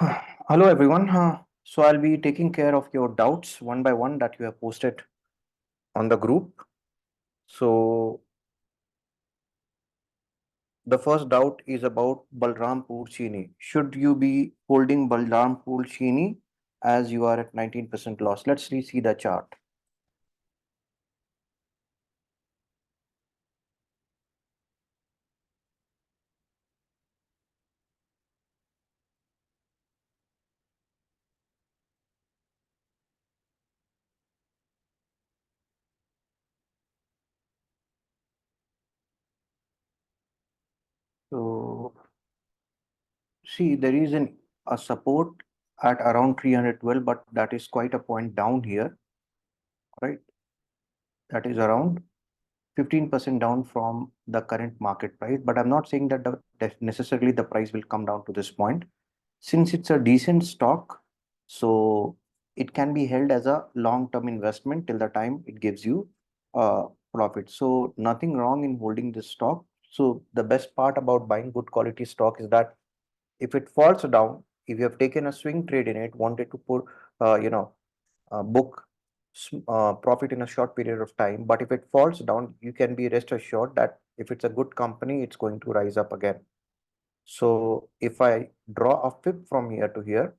Hello everyone. So I'll be taking care of your doubts one by one that you have posted on the group. So the first doubt is about Balrampur Chini. Should you be holding Balrampur Chini as you are at 19% loss? Let's see the chart. So see, there is a support at around 312, but that is quite a point down here, right? That is around 15% down from the current market price. But I'm not saying that necessarily the price will come down to this point. Since it's a decent stock, so it can be held as a long-term investment till the time it gives you profit. So nothing wrong in holding this stock. So the best part about buying good quality stock is that if it falls down, if you have taken a swing trade in it, wanted to put, book profit in a short period of time. But if it falls down, you can be rest assured that if it's a good company, it's going to rise up again. So if I draw a fib from here to here,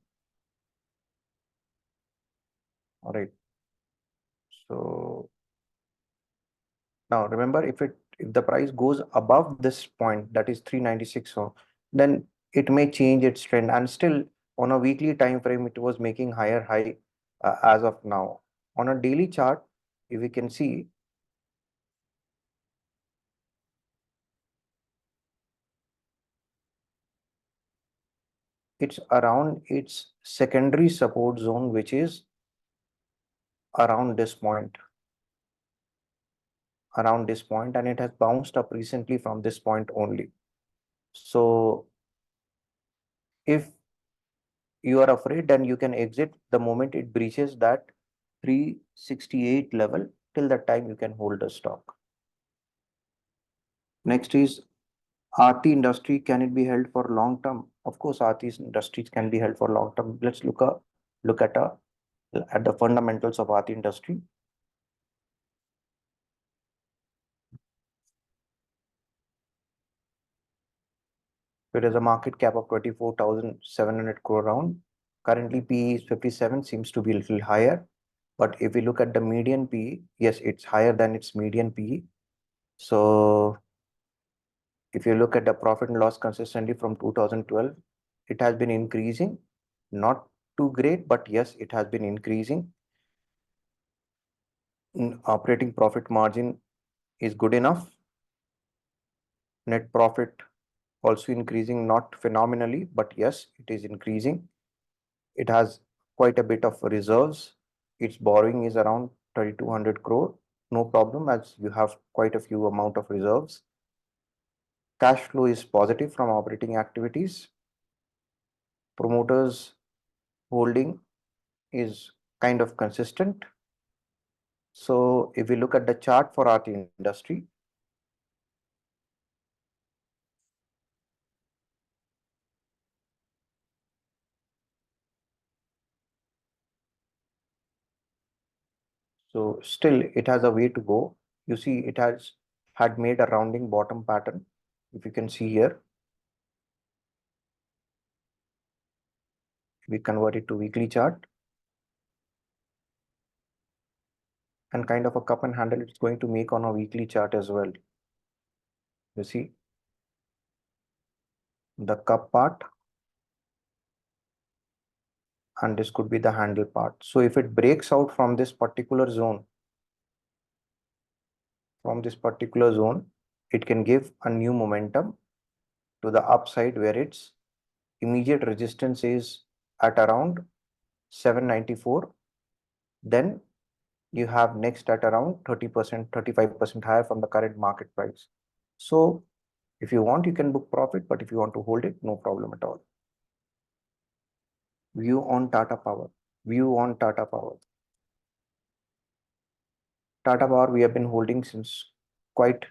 all right. So now remember, if the price goes above this point, that is 396, so then it may change its trend. And still on a weekly time frame, it was making higher high as of now. On a daily chart, if we can see, it's around its secondary support zone, which is around this point, and it has bounced up recently from this point only. So if you are afraid, then you can exit the moment it breaches that 368 level. Till that time, you can hold the stock. Next is RT industry. Can it be held for long term? Of course, RT industries can be held for long term. Let's look at the fundamentals of RT industry. It has a market cap of 24,700 crore round. Currently, PE is 57, seems to be a little higher. But if we look at the median PE, yes, it's higher than its median PE. So if you look at the profit and loss consistently from 2012, it has been increasing. Not too great, but yes, it has been increasing. Operating profit margin is good enough. Net profit also increasing, not phenomenally, but yes, it is increasing. It has quite a bit of reserves. Its borrowing is around 3,200 crore. No problem, as you have quite a few amount of reserves. Cash flow is positive from operating activities. Promoters holding is kind of consistent. So if we look at the chart for RT industry, so still it has a way to go. You see, it has had made a rounding bottom pattern. If you can see here, we convert it to weekly chart, and kind of a cup and handle it's going to make on a weekly chart as well. You see the cup part, and this could be the handle part. So if it breaks out from this particular zone, it can give a new momentum to the upside, where its immediate resistance is at around 794. Then you have next at around 30%, 35% higher from the current market price. So if you want, you can book profit, but if you want to hold it, no problem at all. View on Tata Power. Tata Power, we have been holding since quite,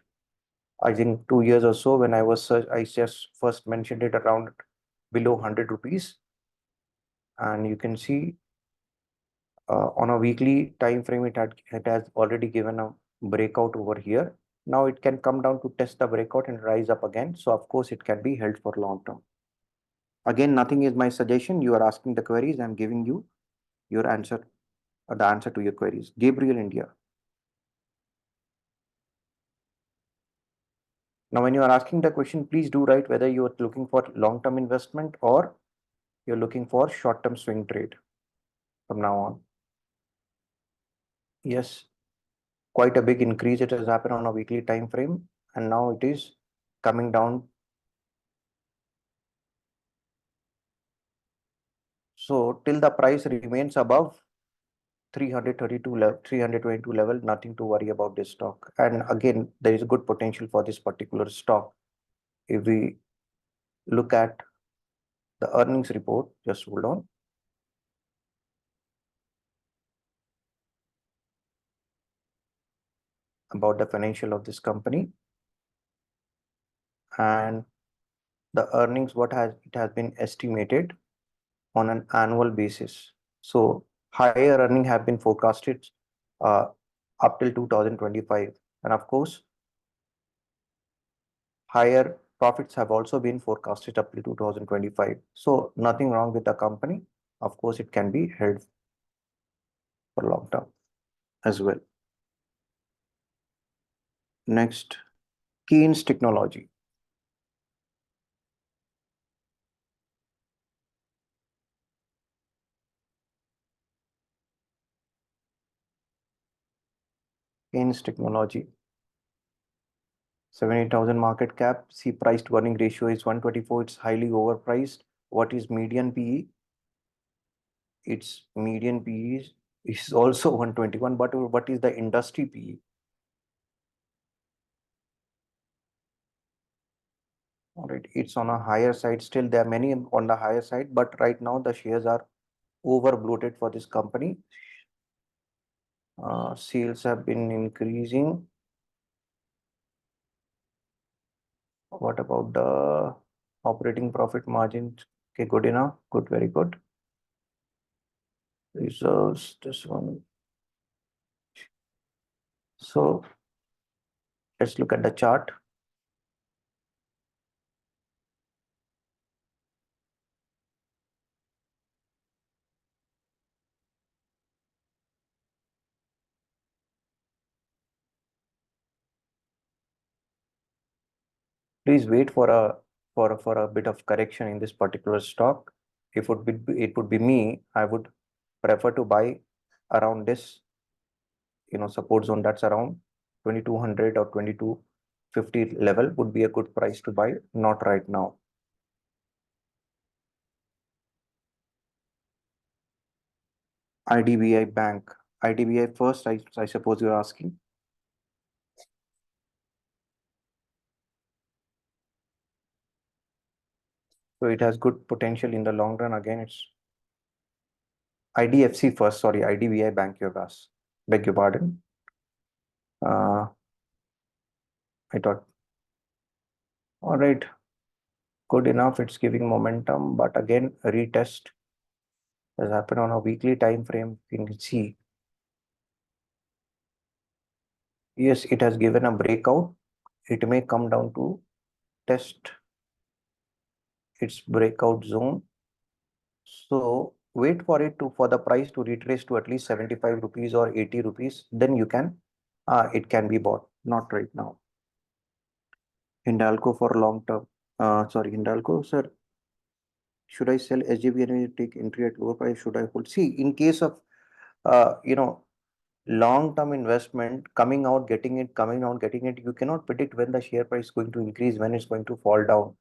I think, 2 years or so. When I just first mentioned it around below 100 rupees. And you can see on a weekly time frame, it has already given a breakout over here. Now it can come down to test the breakout and rise up again. So of course it can be held for long term. Again, nothing is my suggestion. You are asking the queries. I'm giving you your answer, the answer to your queries. Gabriel India. Now, when you are asking the question, please do write whether you are looking for long-term investment or you're looking for short-term swing trade from now on. Yes, quite a big increase. It has happened on a weekly time frame, and now it is coming down. So till the price remains above 332 level, 322 level, nothing to worry about this stock. And again, there is a good potential for this particular stock. If we look at the earnings report, just hold on. About the financial of this company and the earnings, what has it has been estimated on an annual basis. So higher earning have been forecasted uh, up till 2025, and of course higher profits have also been forecasted up till 2025. So nothing wrong with the company. Of course, it can be held for long term as well. Next, Keynes Technology. Keynes Technology. 78,000 market cap. See, price to earning ratio is 124. It's highly overpriced. What is median PE? Its median PE is also 121. But what is the industry PE? All right, it's on a higher side. Still, there are many on the higher side, but right now the shares are over bloated for this company. Sales have been increasing. What about the operating profit margins? Okay, good enough. Good, very good. Reserves, this one. So let's look at the chart. Please wait for a bit of correction in this particular stock. If it would be me, I would prefer to buy around this, support zone that's around 2200 or 2250 level would be a good price to buy, not right now. IDBI Bank. IDBI first, I suppose you're asking. So it has good potential in the long run. Again, it's IDFC first, sorry, IDBI Bank you have asked. Beg your pardon. I thought, all right, good enough. It's giving momentum, but again, a retest has happened on a weekly time frame. You can see, yes, it has given a breakout. It may come down to test its breakout zone. So wait for it to for the price to retrace to at least 75 rupees or 80 rupees. Then you can it can be bought. Not right now. Hindalco for long term. Sorry, Hindalco, sir. Should I sell SJB and take entry at lower price? Should I hold? See, in case of uh, you know long-term investment, coming out, getting it, you cannot predict when the share price is going to increase, when it's going to fall down.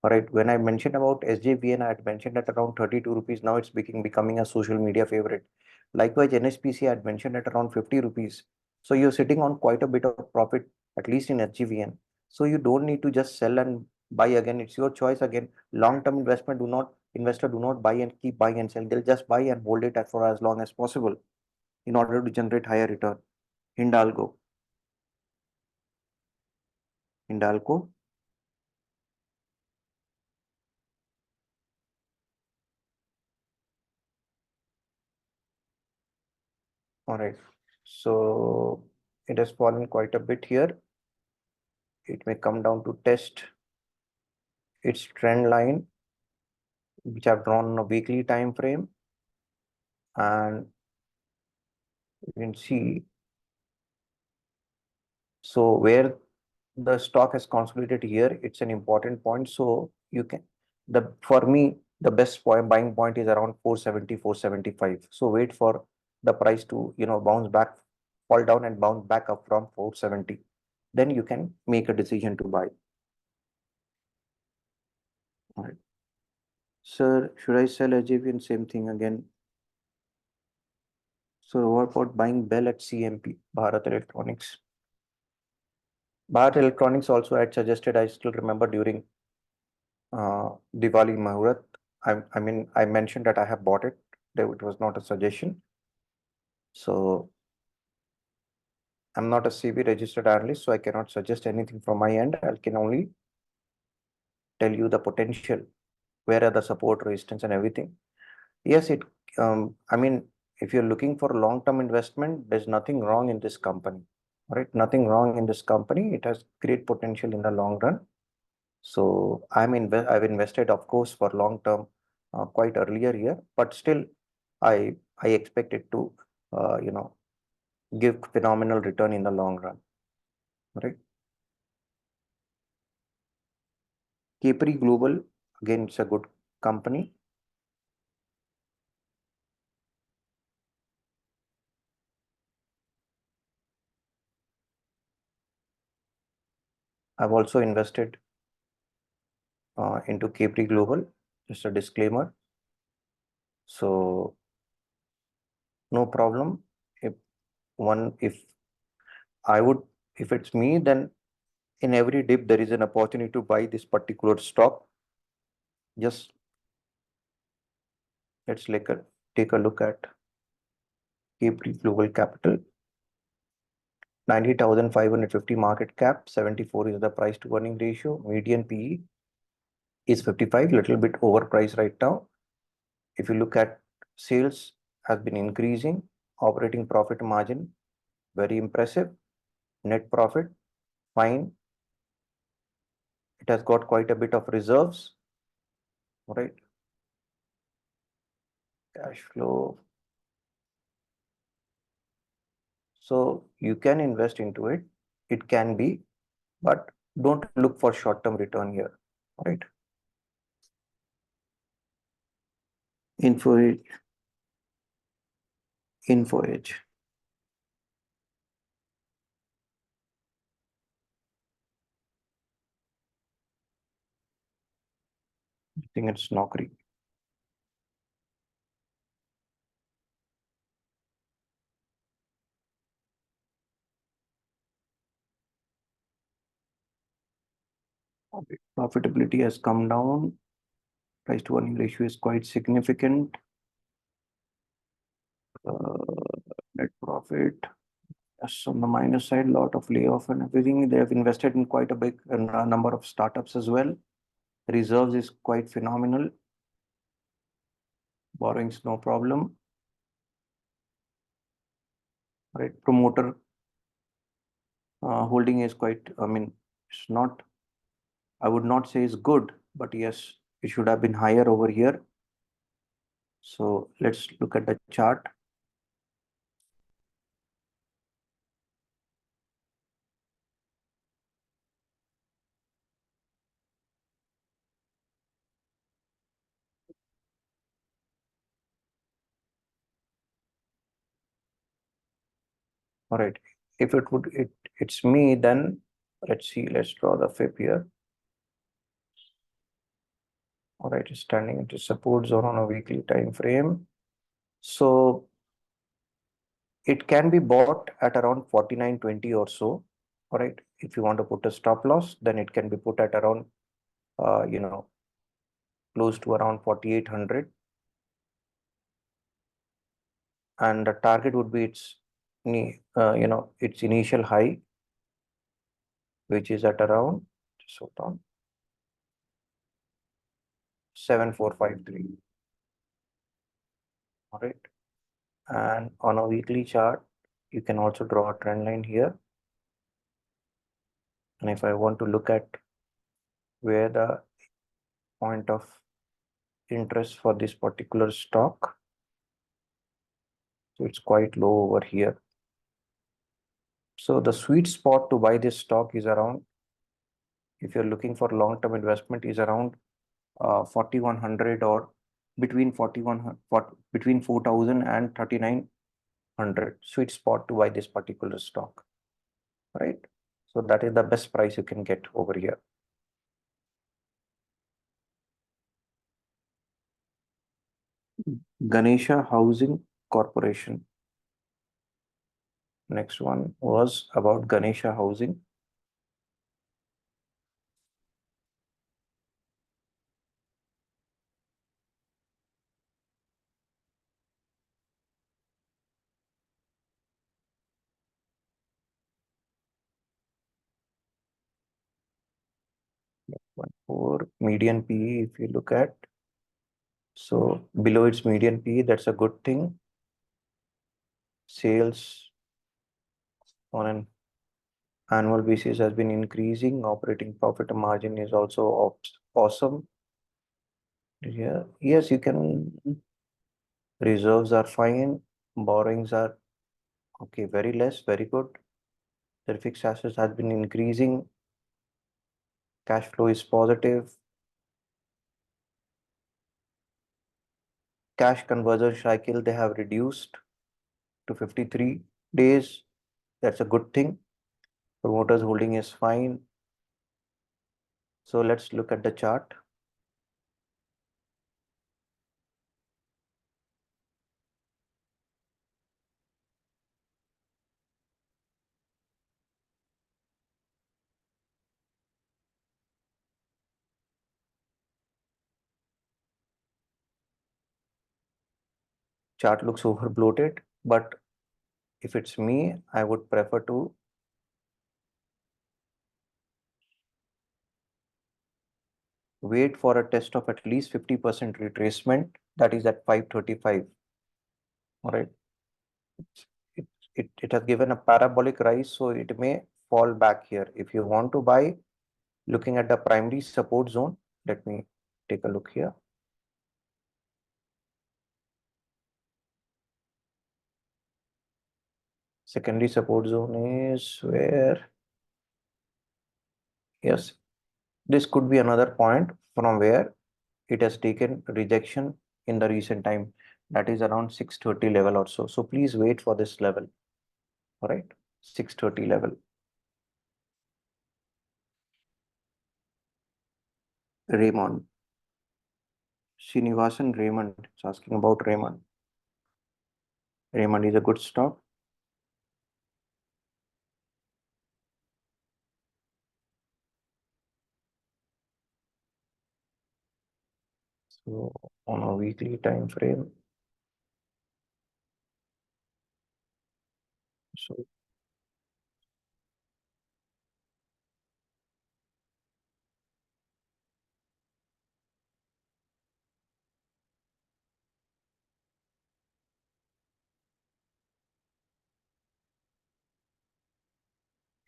All right, when I mentioned about SJVN, I had mentioned at around 32 rupees. Now it's becoming a social media favorite. Likewise, NSPC, I had mentioned at around 50 rupees. So you're sitting on quite a bit of profit, at least in SGVN. So you don't need to just sell and buy again. It's your choice again. Long-term investor do not buy and keep buying and sell. They'll just buy and hold it for as long as possible in order to generate higher return. Hindalco. Hindalco. All right. So it has fallen quite a bit here. It may come down to test its trend line, which I've drawn on a weekly time frame, and you can see. So where the stock has consolidated here, it's an important point. So you can, for me, the best buying point is around 470, 475. So wait for the price to, bounce back, fall down and bounce back up from 470. Then you can make a decision to buy. All right. Sir, should I sell AJVN? Same thing again. So what about buying Bell at CMP, Bharat Electronics? Bharat Electronics also had suggested, I still remember during Diwali Muhurat. I mean, I mentioned that I have bought it. It was not a suggestion. So I'm not a CB registered analyst, so I cannot suggest anything from my end. I can only tell you the potential, where are the support, resistance, and everything. Yes, I mean, if you're looking for long-term investment, there's nothing wrong in this company, right? Nothing wrong in this company. It has great potential in the long run. So I've invested, of course, for long term quite earlier here, but still, I expect it to, give phenomenal return in the long run, right? Capri Global, again, it's a good company. I've also invested into Capri Global. Just a disclaimer. So no problem. If if I would, if it's me, then in every dip there is an opportunity to buy this particular stock. Just let's take a look at Capri Global Capital. 90,550 market cap, 74 is the price to earning ratio. Median PE is 55, little bit overpriced right now. If you look at sales has been increasing, operating profit margin, very impressive. Net profit, fine. It has got quite a bit of reserves, right? Cash flow. So you can invest into it. It can be, but don't look for short-term return here, right? Info Edge. I think it's Naukri. Okay. Profitability has come down. Price to earning ratio is quite significant. Net profit. Yes, on the minus side, lot of layoff and everything. They have invested in quite a big number of startups as well. Reserves is quite phenomenal. Borrowings, no problem. Right. Promoter holding is quite, I mean, it's not, I would not say it's good, but yes, it should have been higher over here. So let's look at the chart. All right. If it's me, then let's see, let's draw the fib here. All right, it's standing into support zone on a weekly time frame. So it can be bought at around 49.20 or so. All right. If you want to put a stop loss, then it can be put at around, close to around 4,800. And the target would be its initial high, which is at around, just hold on, 7453. All right. And on a weekly chart, you can also draw a trend line here. And if I want to look at where the point of interest for this particular stock, so it's quite low over here. So the sweet spot to buy this stock is around, if you're looking for long-term investment, is around 4100 or between 4000 and 3900 sweet spot to buy this particular stock, right? So that is the best price you can get over here. Ganesha Housing Corporation. Next one was about Ganesha Housing. One for median PE, if you look at, so below its median PE, that's a good thing. Sales on an annual basis has been increasing. Operating profit margin is also awesome. Yeah, yes, you can. Reserves are fine. Borrowings are okay, very less, very good. Their fixed assets has been increasing. Cash flow is positive. Cash conversion cycle they have reduced to 53 days. That's a good thing. Promoters holding is fine. So let's look at the chart. Chart looks over bloated, but if it's me, I would prefer to wait for a test of at least 50% retracement. That is at 535. All right. It has given a parabolic rise, so it may fall back here. If you want to buy, looking at the primary support zone, let me take a look here. Secondary support zone is where, yes, this could be another point from where it has taken rejection in the recent time. That is around 630 level or so. So please wait for this level. All right, 630 level. Raymond. Srinivasan Raymond is asking about Raymond. Raymond is a good stock. So on a weekly time frame, so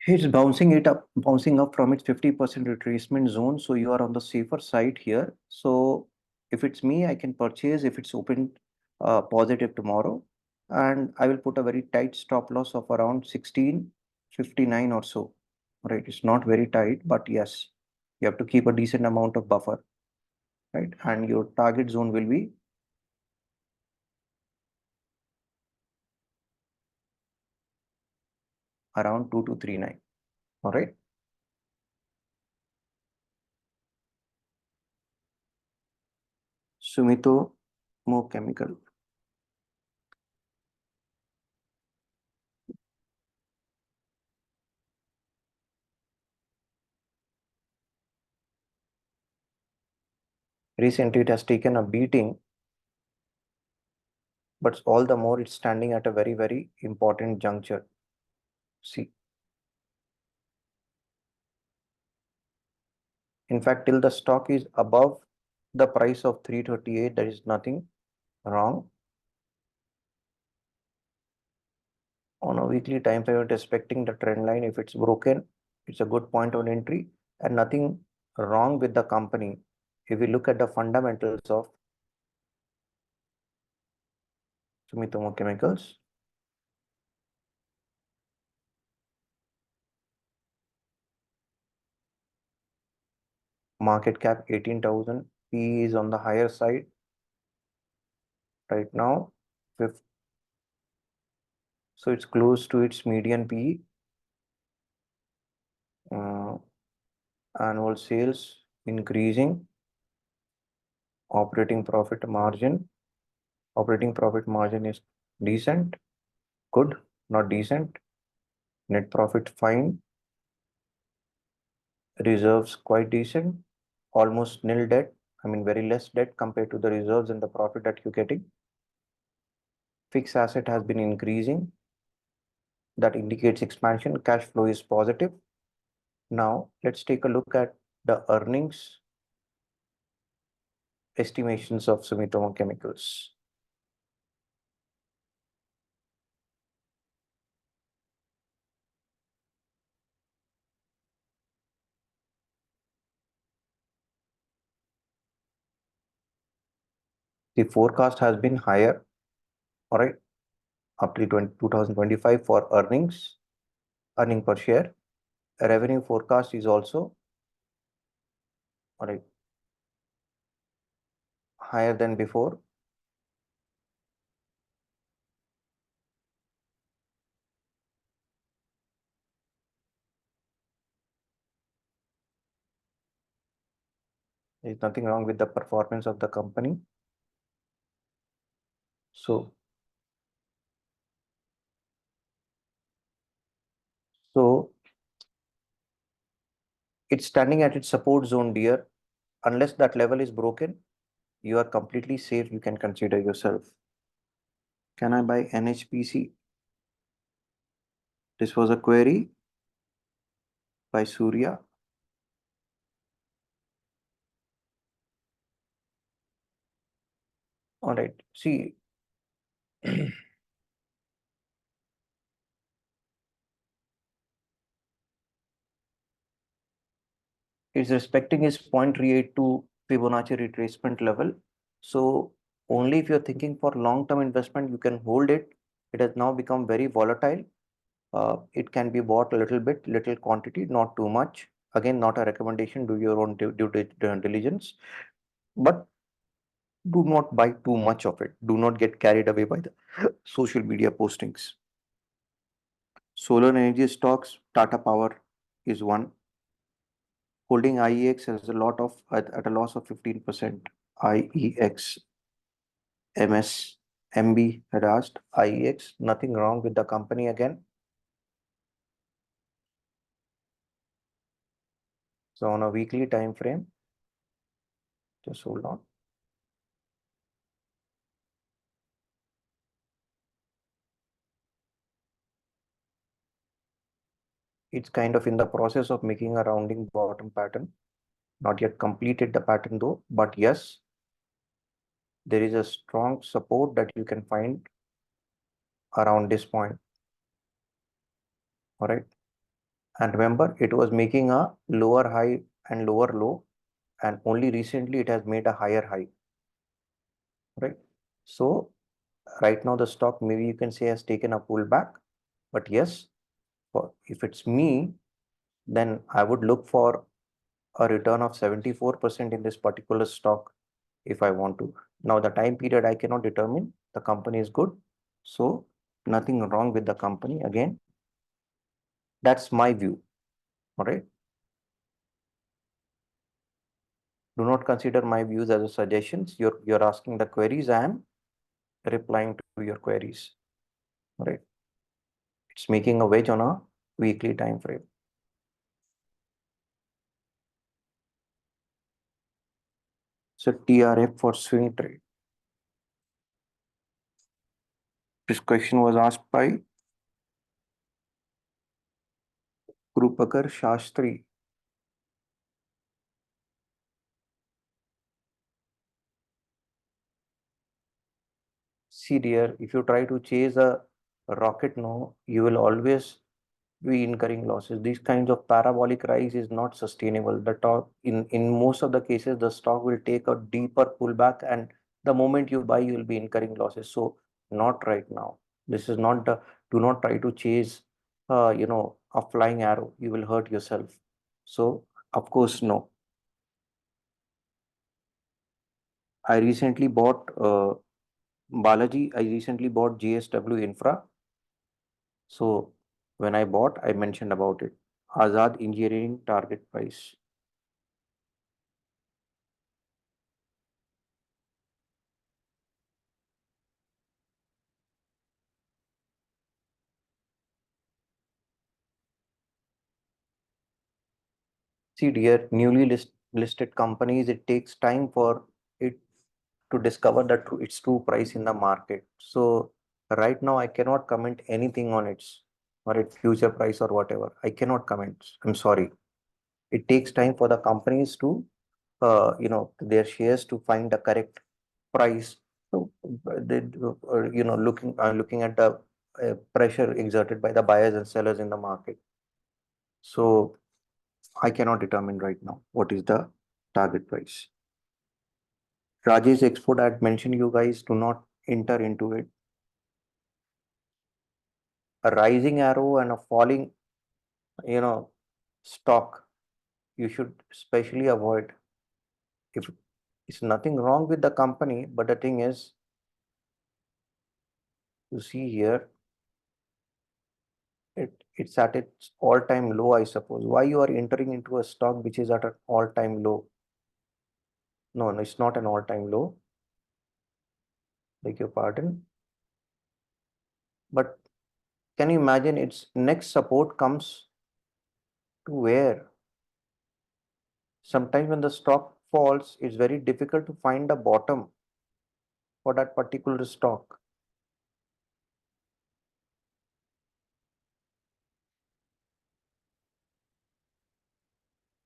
it's bouncing up from its 50% retracement zone. So you are on the safer side here. So if it's me, I can purchase if it's open positive tomorrow. And I will put a very tight stop loss of around 1659 or so. Right. It's not very tight, but yes, you have to keep a decent amount of buffer. Right. And your target zone will be around 2239. All right. Sumito Mo Chemical. Recently, it has taken a beating, but all the more it's standing at a very, very important juncture. See, in fact, till the stock is above the price of 338, there is nothing wrong. On a weekly time frame, it is respecting the trend line. If it's broken, it's a good point of entry and nothing wrong with the company. If we look at the fundamentals of Sumitomo Chemicals, market cap 18,000, PE is on the higher side right now. So it's close to its median PE. Annual sales increasing, operating profit margin. Operating profit margin is decent, good, not decent. Net profit fine, reserves quite decent, almost nil debt. I mean, very less debt compared to the reserves and the profit that you're getting. Fixed asset has been increasing. That indicates expansion. Cash flow is positive. Now, let's take a look at the earnings estimations of Sumitomo Chemicals. The forecast has been higher, all right, up to 2025 for earning per share. Revenue forecast is also, all right, higher than before. There's nothing wrong with the performance of the company. So it's standing at its support zone, dear. Unless that level is broken, you are completely safe. You can consider yourself. Can I buy NHPC? This was a query by Surya. All right. See, it's respecting its 0.382 Fibonacci retracement level. So only if you're thinking for long-term investment, you can hold it. It has now become very volatile. It can be bought a little bit, little quantity, not too much. Again, not a recommendation. Do your own due diligence, but do not buy too much of it. Do not get carried away by the social media postings. Solar energy stocks, Tata Power is one. Holding IEX has a lot of at a loss of 15%. IEX, MS, MB had asked IEX, nothing wrong with the company again. So on a weekly time frame, just hold on. It's kind of in the process of making a rounding bottom pattern. Not yet completed the pattern though, but yes, there is a strong support that you can find around this point. All right. And remember, it was making a lower high and lower low, and only recently it has made a higher high. Right. So right now the stock maybe you can say has taken a pullback, but yes, if it's me, then I would look for a return of 74% in this particular stock if I want to. Now the time period I cannot determine. The company is good, so nothing wrong with the company. Again, that's my view. All right. Do not consider my views as a suggestions. You're asking the queries. I am replying to your queries. All right. It's making a wedge on a weekly time frame. So TRF for swing trade. This question was asked by Krupakar Shastri. See dear, if you try to chase a rocket, no, you will always be incurring losses. These kinds of parabolic rise is not sustainable. The top in most of the cases, the stock will take a deeper pullback, and the moment you buy, you will be incurring losses. So not right now. This is not the. Do not try to chase, a flying arrow. You will hurt yourself. So of course, no. I recently bought Balaji. I recently bought GSW Infra. So when I bought, I mentioned about it. Azad Engineering target price. See, dear, listed companies, it takes time for it to discover its true price in the market. So right now, I cannot comment anything on its future price or whatever. I cannot comment. I'm sorry. It takes time for the companies to, their shares to find the correct price. So looking at the pressure exerted by the buyers and sellers in the market. So I cannot determine right now what is the target price. Rajesh Export, I had mentioned, you guys do not enter into it. A rising arrow and a falling, you know, stock, you should especially avoid. If it's nothing wrong with the company, but the thing is, you see here, it's at its all-time low, I suppose. Why you are entering into a stock which is at an all-time low? No, no, it's not an all-time low. Beg your pardon. But can you imagine its next support comes to where? Sometimes when the stock falls, it's very difficult to find a bottom for that particular stock.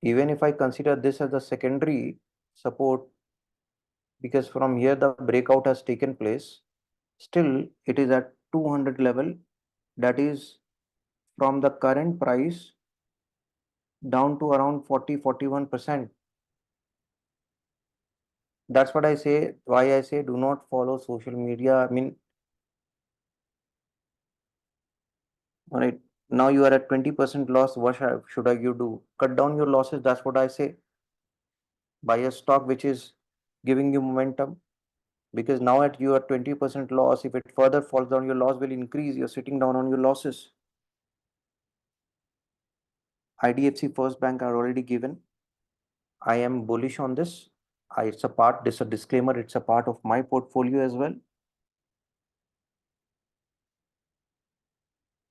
Even if I consider this as a secondary support, because from here the breakout has taken place, still it is at 200 level. That is from the current price down to around 40-41%. That's what I say, why I say do not follow social media. I mean, all right, now you are at 20% loss. What you do? Cut down your losses. That's what I say. Buy a stock which is giving you momentum, because now at you are 20% loss. If it further falls down, your loss will increase. You're sitting down on your losses. IDFC First Bank are already given. I am bullish on this. This a disclaimer, it's a part of my portfolio as well.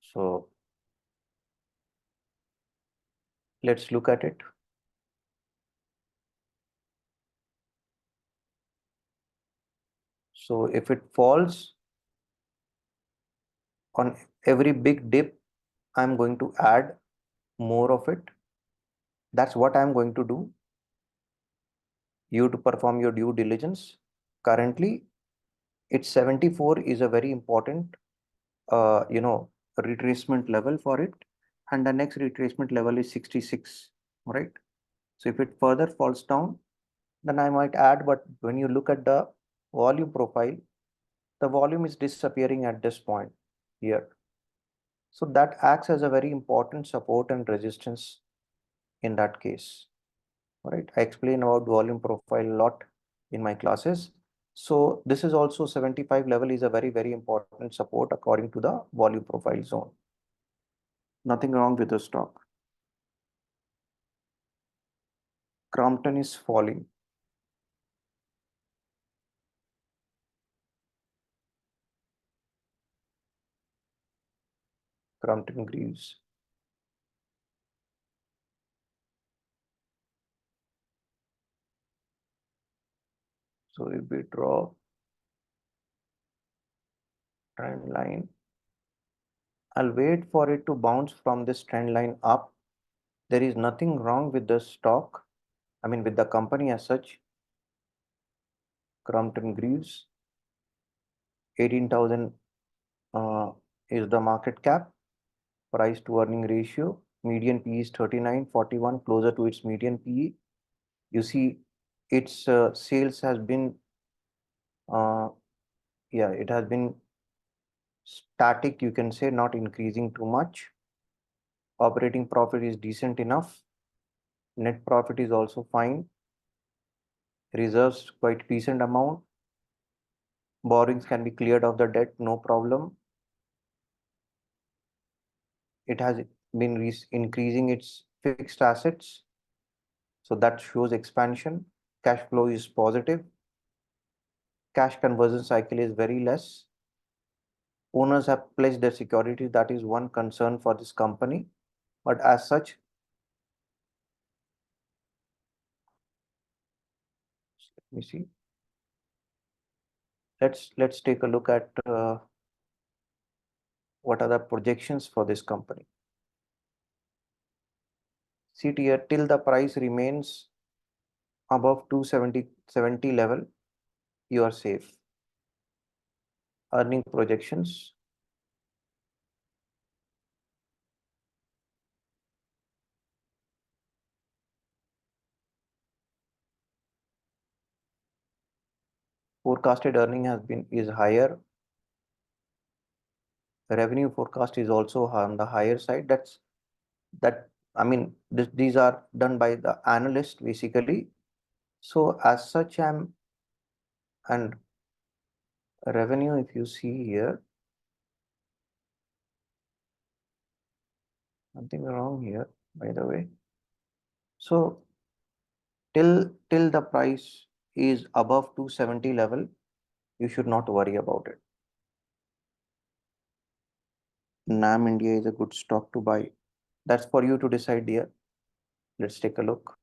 So let's look at it. So if it falls on every big dip, I'm going to add more of it. That's what I'm going to do. You to perform your due diligence. Currently, it's 74 is a very important, retracement level for it. And the next retracement level is 66, right? So if it further falls down, then I might add, but when you look at the volume profile, the volume is disappearing at this point here. So that acts as a very important support and resistance in that case. All right, I explain about volume profile a lot in my classes. So this is also 75 level is a very, very important support according to the volume profile zone. Nothing wrong with the stock. Crompton is falling. Crompton Greaves. So if we draw trend line, I'll wait for it to bounce from this trend line up. There is nothing wrong with the stock. I mean, with the company as such. Crompton Greaves, 18,000. is the market cap, price to earning ratio. Median PE is 39.41, closer to its median PE. You see, its sales has been, uh, yeah, it has been static, you can say, not increasing too much. Operating profit is decent enough. Net profit is also fine. Reserves quite decent amount. Borrowings can be cleared of the debt, no problem. It has been increasing its fixed assets. So that shows expansion. Cash flow is positive. Cash conversion cycle is very less. Owners have pledged their security. That is one concern for this company. But as such, let me see. Let's take a look at what are the projections for this company. See here, till the price remains above 270 level, you are safe. Earning projections. Forecasted earning is higher. Revenue forecast is also on the higher side. I mean, these are done by the analyst basically. So as such, and revenue, if you see here, something wrong here, by the way. So till the price is above 270 level, you should not worry about it. NAM India is a good stock to buy. That's for you to decide here. Let's take a look.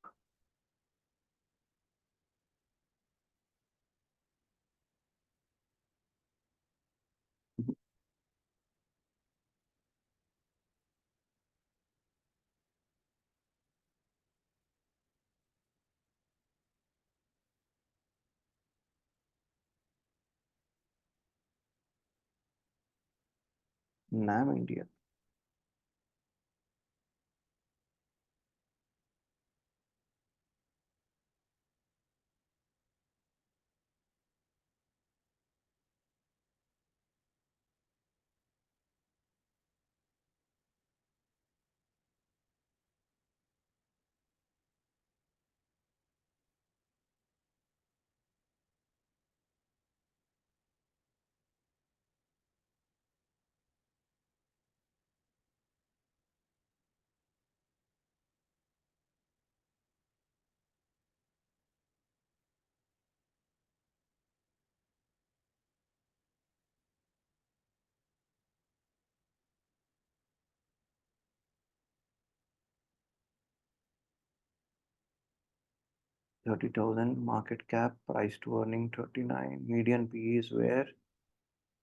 NAM India. $30,000 market cap, price to earning 39, median PE is where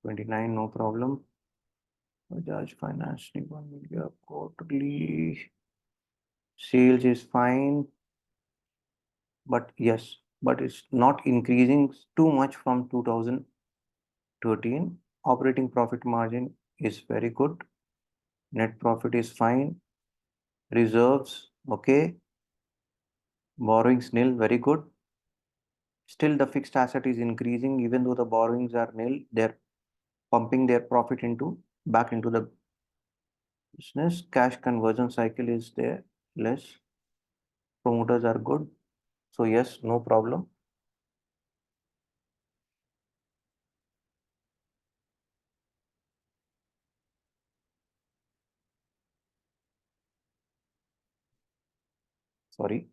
29, no problem. Bajaj Finance, Nippon Media, quarterly sales is fine, but yes, but it's not increasing too much from 2013. Operating profit margin is very good. Net profit is fine. Reserves, okay. Borrowings nil, very good. Still, the fixed asset is increasing, even though the borrowings are nil. They're pumping their profit back into the business. Cash conversion cycle is there, less. Promoters are good. So yes, no problem. Sorry.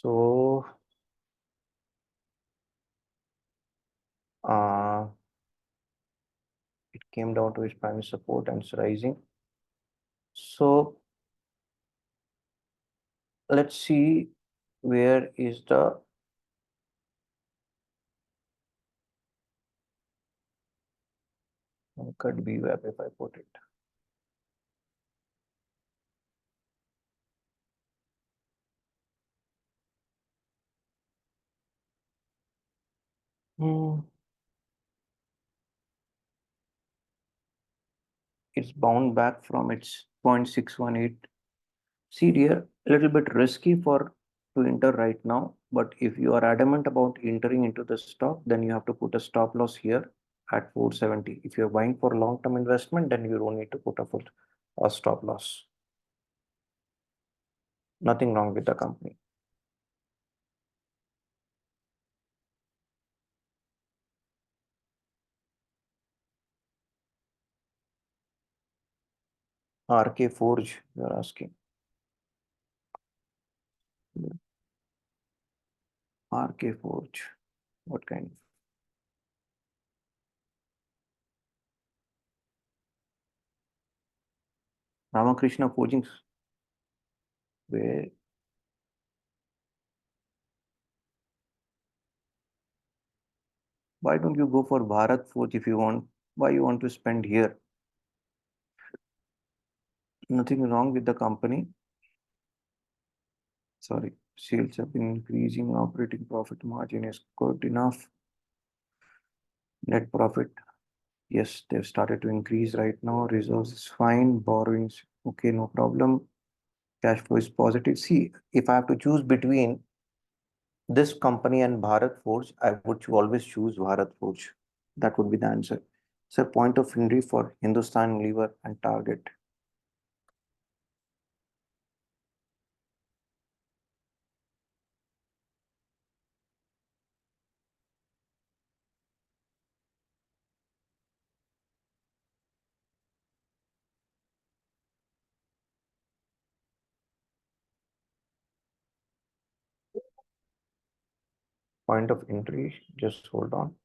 So uh, it came down to its primary support and it's rising. So let's see where is the could be web if I put it. Hmm. It's bound back from its 0.618. See dear, a little bit risky for to enter right now, but if you are adamant about entering into the stock, then you have to put a stop loss here at 470. If you're buying for long-term investment, then you don't need to put a stop loss. Nothing wrong with the company. RK Forge, you're asking. RK Forge. What kind? Ramakrishna Forgings. Where? Why don't you go for Bharat Forge if you want? Why you want to spend here? Nothing wrong with the company. Sorry, sales have been increasing. Operating profit margin is good enough. Net profit, yes, they've started to increase right now. Reserves is fine. Borrowings, okay, no problem. Cash flow is positive. See, if I have to choose between this company and Bharat Forge, I would always choose Bharat Forge. That would be the answer. So point of entry for Hindustan Lever and Target. Point of entry, just hold on.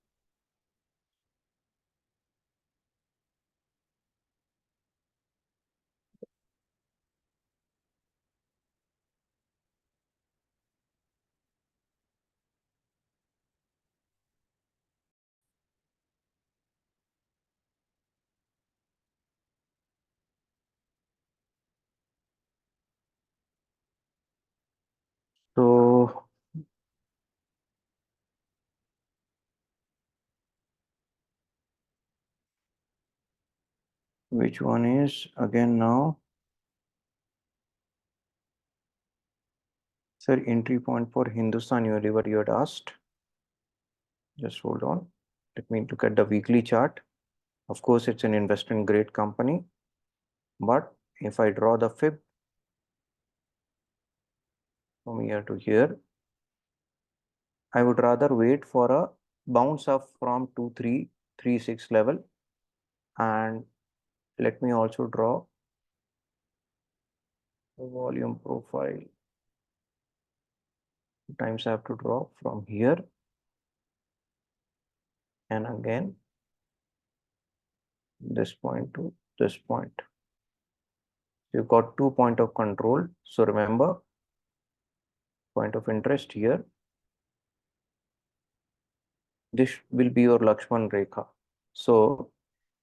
So which one is again now? Sir, entry point for Hindustan Unilever you had asked. Just hold on. Let me look at the weekly chart. Of course, it's an investment grade company. But if I draw the fib from here to here, I would rather wait for a bounce up from 2336 level. And let me also draw the volume profile. Sometimes I have to draw from here and again this point to this point. You've got 2 points of control. So remember, point of interest here. This will be your Lakshman Rekha. So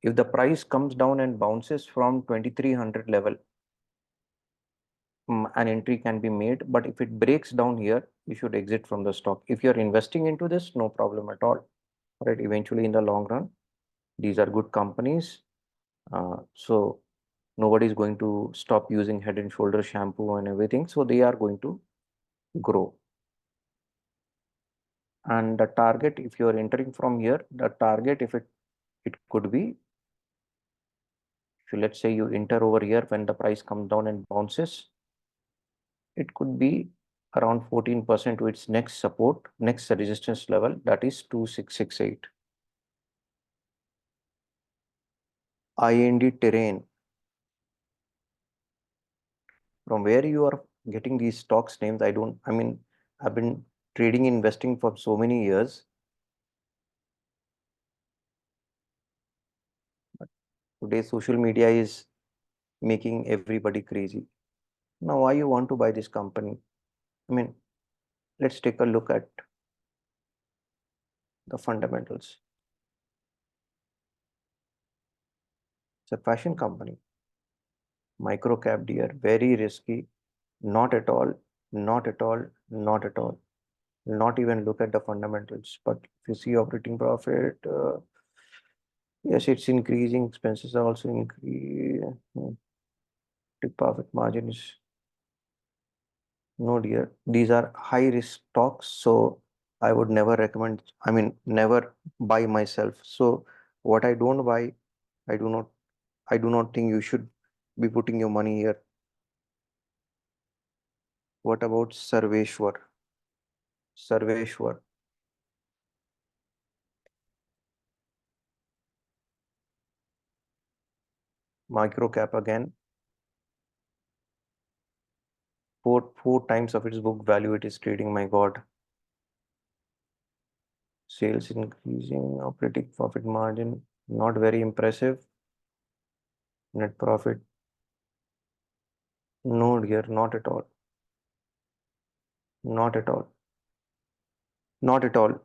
if the price comes down and bounces from 2300 level, an entry can be made. But if it breaks down here, you should exit from the stock. If you're investing into this, no problem at all. Right? Eventually, in the long run, these are good companies. So nobody is going to stop using Head and Shoulder shampoo and everything. So they are going to grow. And the target, if you are entering from here, the target, if it could be, if you, let's say you enter over here when the price comes down and bounces, it could be around 14% to its next support, next resistance level, that is 2668. IND Terrain. From where you are getting these stocks names, I mean, I've been trading, investing for so many years. But today, social media is making everybody crazy. Now, why you want to buy this company? I mean, let's take a look at the fundamentals. It's a fashion company, micro cap dear, very risky. Not at all, not at all, not at all. Not even look at the fundamentals. But if you see operating profit, yes, it's increasing. Expenses are also increasing. Profit margin is no dear. These are high risk stocks, so I would never recommend. I mean, never buy myself. So what I don't buy, I do not. I do not think you should be putting your money here. What about Sarveshwar? Sarveshwar, micro cap again. Four times of its book value it is trading. My God. Sales increasing, operating profit margin not very impressive. Net profit, no dear, not at all. Not at all. Not at all.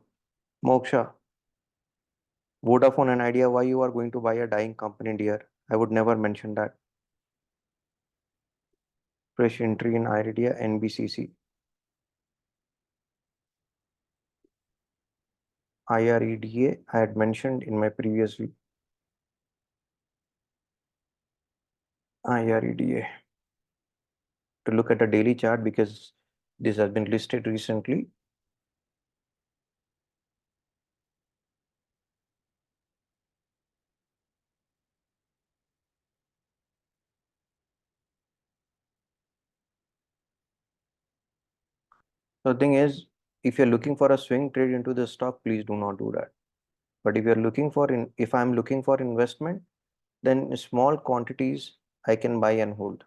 Moksha, Vodafone an idea why you are going to buy a dying company, dear. I would never mention that. Fresh entry in idea NBCC. IREDA I had mentioned in my previous week. IREDA. To look at a daily chart because this has been listed recently. So the thing is, if you're looking for a swing trade into the stock, please do not do that. But if you're looking for if I'm looking for investment, then small quantities I can buy and hold.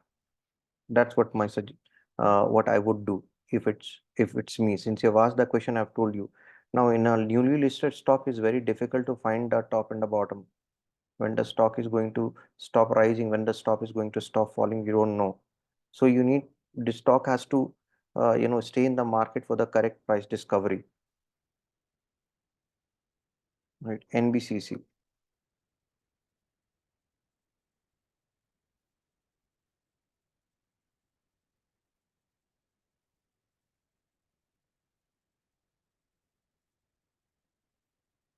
That's what what I would do if it's me. Since you've asked the question, I've told you. Now, in a newly listed stock, it's very difficult to find the top and the bottom. When the stock is going to stop rising, when the stock is going to stop falling, you don't know. So you need the stock has to stay in the market for the correct price discovery, right? NBCC.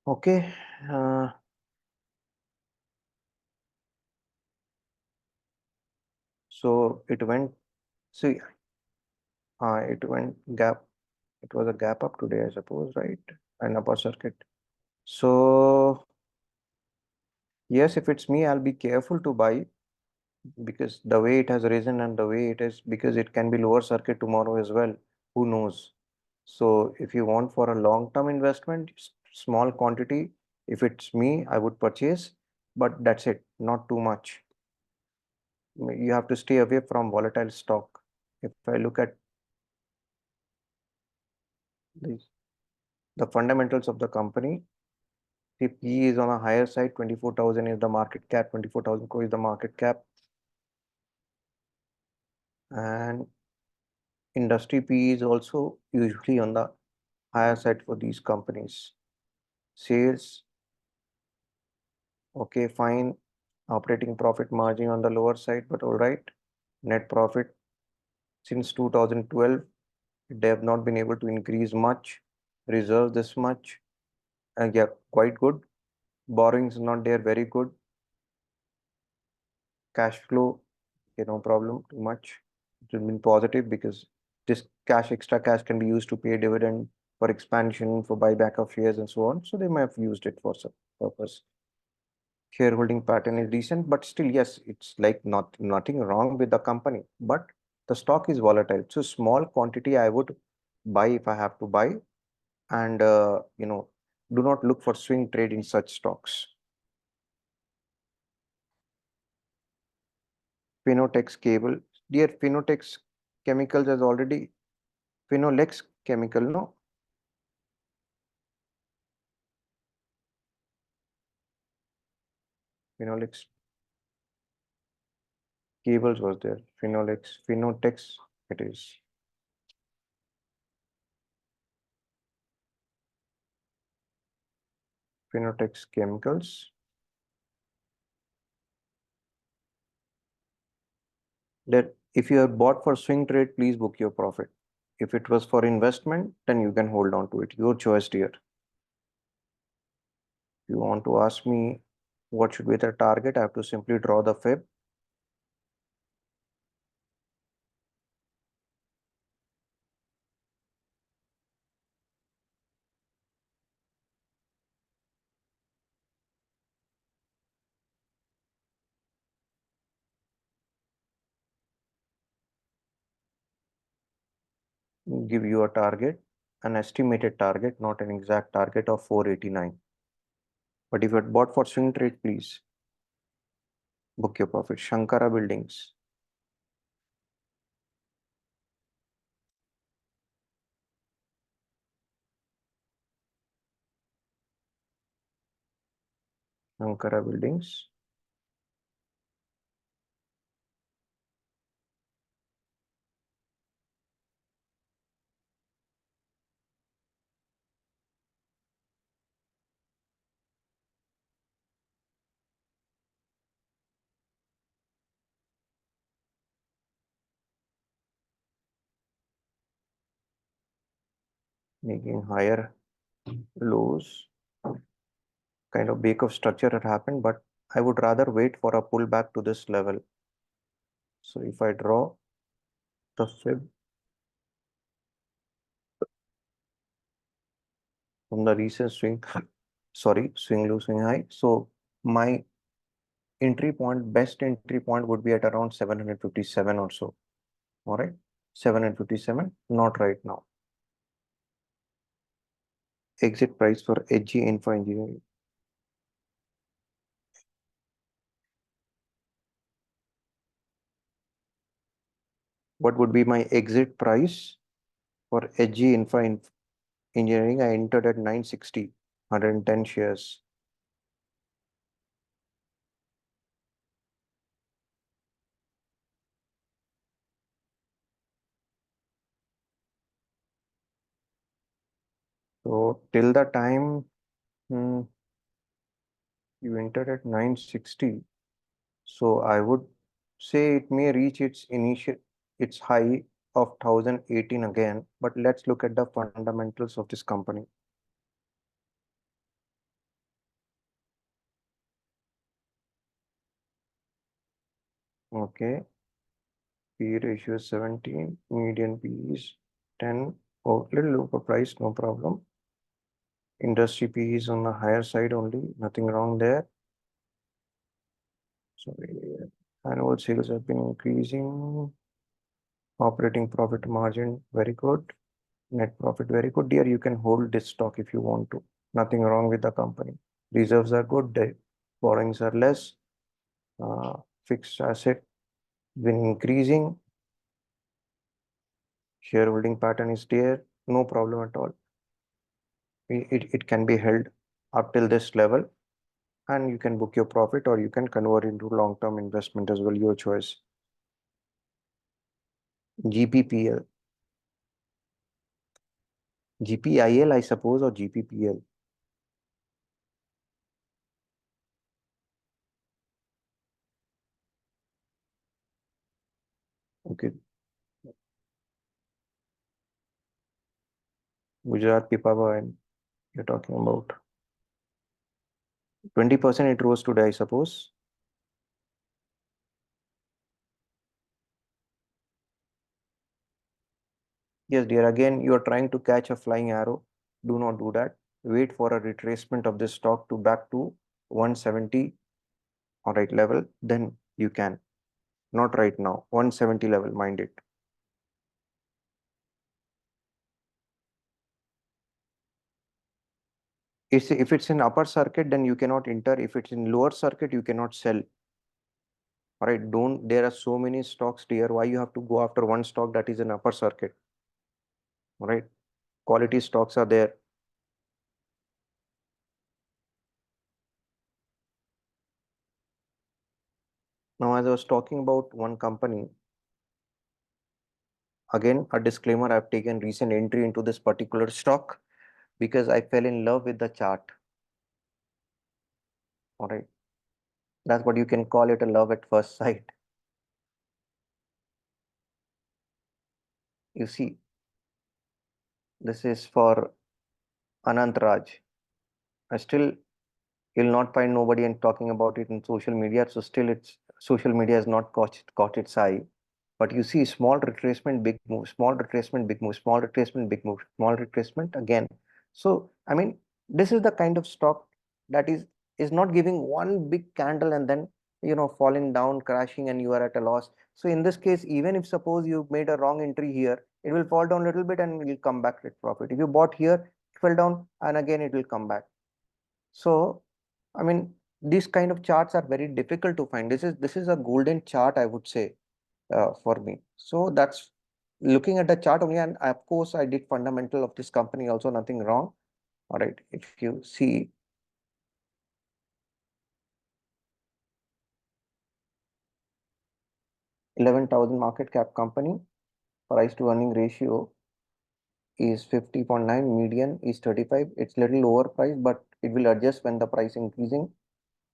Okay. Uh, so it went. See, it went gap. It was a gap up today, I suppose, right? An upper circuit. So yes, if it's me, I'll be careful to buy because the way it has risen and the way it is, because it can be lower circuit tomorrow as well. Who knows? So if you want for a long-term investment, small quantity, if it's me, I would purchase, but that's it, not too much. You have to stay away from volatile stock. If I look at the, the fundamentals of the company, the PE is on a higher side, 24,000 is the market cap, 24,000 crore is the market cap, and industry PE is also usually on the higher side for these companies. Sales, okay, fine. Operating profit margin on the lower side, but all right. Net profit since 2012, they have not been able to increase much. Reserve this much. Yeah, quite good. Borrowings not there, very good. Cash flow, no problem too much. It has been positive because this extra cash can be used to pay dividend for expansion, for buyback of shares and so on. So they may have used it for some purpose. Shareholding pattern is decent, but still, yes, it's like nothing wrong with the company, but the stock is volatile. So small quantity I would buy if I have to buy, and do not look for swing trade in such stocks. Phonotex cable, dear Phonotex chemicals has already Phenolex chemical, no? Phenolex cables was there. Phenolex, Phenotex, it is. Phenotex Chemicals. That if you have bought for swing trade, please book your profit. If it was for investment, then you can hold on to it. Your choice, dear. If you want to ask me what should be the target, I have to simply draw the fib. Give you a target, an estimated target, not an exact target of 489. But if you had bought for swing trade, please book your profit. Shankara Buildings. Shankara Buildings. Making higher lows. Kind of break of structure had happened, but I would rather wait for a pullback to this level. So if I draw the fib from the recent swing, sorry, swing low, swing high. So my entry point, best entry point would be at around 757 or so. All right, 757, not right now. Exit price for HG Infra Engineering. What would be my exit price for HG Infra Engineering? I entered at 960, 110 shares. So till the time you entered at 960, so I would say it may reach its high of 1018 again. But let's look at the fundamentals of this company. Okay, P ratio is 17, median P is 10. Oh, little overpriced, no problem. Industry P is on the higher side only, nothing wrong there. Sorry, annual sales have been increasing. Operating profit margin, very good. Net profit, very good. Dear, you can hold this stock if you want to. Nothing wrong with the company. Reserves are good. The borrowings are less. Fixed asset been increasing. Shareholding pattern is there. No problem at all. It can be held up till this level, and you can book your profit or you can convert into long-term investment as well, your choice. GPPL. GPIL, I suppose, or GPPL. Okay. Gujarat Pipavav, you're talking about. 20% it rose today, I suppose. Yes, dear. Again, you are trying to catch a flying arrow. Do not do that. Wait for a retracement of this stock to back to 170, all right, level. Then you can. Not right now. 170 level, mind it. If it's in upper circuit, then you cannot enter. If it's in lower circuit, you cannot sell. All right, don't. There are so many stocks, dear. Why you have to go after one stock that is in upper circuit? All right, quality stocks are there. Now, as I was talking about one company, again, a disclaimer, I've taken recent entry into this particular stock because I fell in love with the chart. All right. That's what you can call it, a love at first sight. You see, this is for Anantraj. I still, you'll not find nobody and talking about it in social media. So still it's social media has not caught its eye. But you see small retracement, big move, small retracement, big move, small retracement, big move, small retracement again. So I mean, this is the kind of stock that is not giving one big candle and then falling down, crashing, and you are at a loss. So in this case, even if suppose you made a wrong entry here, it will fall down a little bit and it will come back with profit. If you bought here, it fell down and again it will come back. So I mean, these kind of charts are very difficult to find. This is a golden chart, I would say, for me. So that's looking at the chart only, and of course I did fundamental of this company also, nothing wrong. All right, if you see 11,000 market cap company, price to earning ratio is 50.9, median is 35. It's little overpriced, but it will adjust when the price increasing.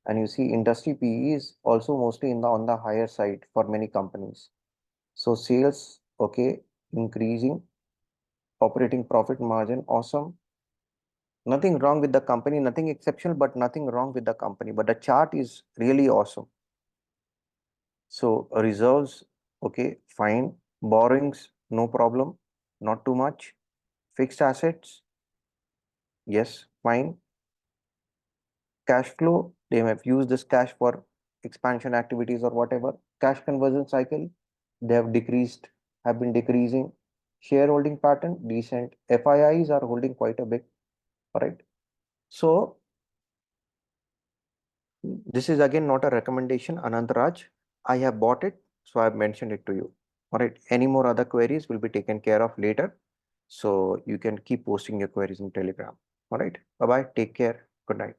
And you see industry PE is also mostly on the higher side for many companies. So sales, okay, increasing, operating profit margin, awesome. Nothing wrong with the company, nothing exceptional, but nothing wrong with the company. But the chart is really awesome. So reserves, okay, fine. Borrowings, no problem, not too much. Fixed assets, yes, fine. Cash flow, they have used this cash for expansion activities or whatever. Cash conversion cycle, they have decreased, have been decreasing. Shareholding pattern, decent. FIIs are holding quite a bit, all right? So this is again not a recommendation, Anantraj. I have bought it, so I have mentioned it to you. All right. Any more other queries will be taken care of later. So you can keep posting your queries in Telegram. All right. Bye bye. Take care. Good night.